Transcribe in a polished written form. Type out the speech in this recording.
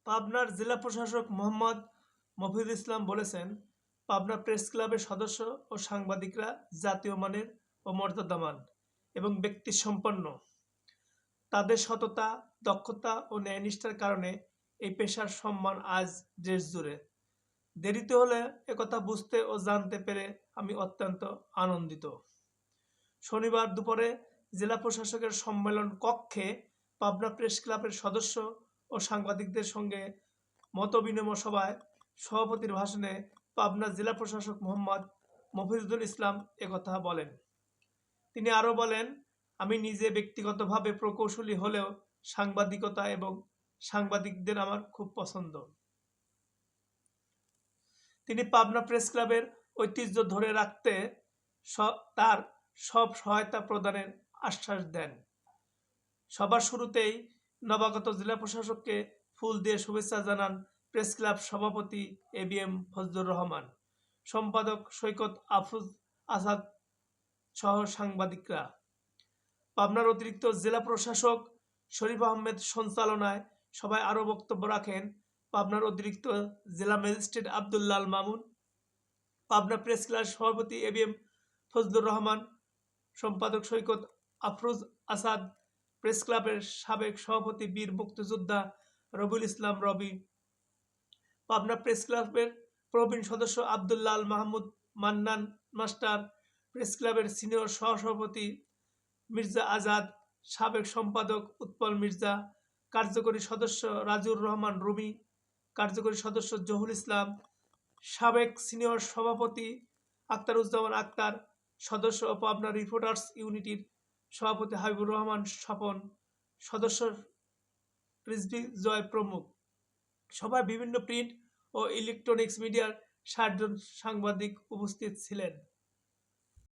পাবনার জেলা প্রশাসক মোহাম্মদ মফিজুল ইসলাম বলেছেন, পাবনা প্রেস ক্লাবের সদস্য ও সাংবাদিকরা জাতীয় মানের ও মর্যাদাবান এবং ব্যক্তিসম্পন্ন। তাদের সততা, দক্ষতা ও ন্যায়নিষ্ঠার কারণে এই পেশার সম্মান আজ দেশ জুড়ে। দেরিতে হলে একথা বুঝতে ও জানতে পেরে আমি অত্যন্ত আনন্দিত। শনিবার দুপুরে জেলা প্রশাসকের সম্মেলন কক্ষে পাবনা প্রেস ক্লাবের সদস্য ও সাংবাদিকদের সঙ্গে মতবিনিময় সভায় সভাপতির ভাষণে পাবনা জেলা প্রশাসক মোহাম্মদ মফিজুল ইসলাম একথা বলেন। তিনি আরও বলেন, আমি নিজে ব্যক্তিগতভাবে প্রকৌশলী হলেও সাংবাদিকতা এবং সাংবাদিকদের আমার খুব পছন্দ। তিনি পাবনা প্রেস ক্লাবের ঐতিহ্য ধরে রাখতে তার সব সহায়তা প্রদানের আশ্বাস দেন। সবার শুরুতেই নবাগত জেলা প্রশাসককে ফুল দিয়ে শুভেচ্ছা জানান প্রেস ক্লাব সভাপতি ABM ফজলুর রহমান, সম্পাদক সৈকত আফরোজ আসাদ সহ সাংবাদিকরা। পাবনার অতিরিক্ত জেলা প্রশাসক শরীফ আহমেদ সঞ্চালনায় সভায় আরও বক্তব্য রাখেন পাবনার অতিরিক্ত জেলা magistrate Abdullah Al Mamun, Pabna press club সভাপতি ABM ফজলুর রহমান, সম্পাদক সৈকত আফরোজ আসাদ, প্রেস ক্লাবের সাবেক সভাপতি বীর মুক্তিযোদ্ধা রবিউল ইসলাম রবি, পাবনা প্রেস ক্লাবের প্রবীণ সদস্য আব্দুল্লাহ আল মাহমুদ মান্নান মাস্টার, প্রেস ক্লাবের সিনিয়র সহসভাপতি মির্জা আজাদ, সাবেক সম্পাদক উৎপল মির্জা, কার্যকরী সদস্য রাজিউর রহমান রুমি, কার্যকরী সদস্য জহুর ইসলাম, সাবেক সিনিয়র সভাপতি আখতারুজ্জামান আক্তার, সদস্য ও পাবনা রিপোর্টার্স ইউনিটির সভাপতি হাবিবুর রহমান স্বপন, সদস্য রিজভী জয় প্রমুখ। সভায় বিভিন্ন প্রিন্ট ও ইলেকট্রনিক্স মিডিয়ার ৬০ জন সাংবাদিক উপস্থিত ছিলেন।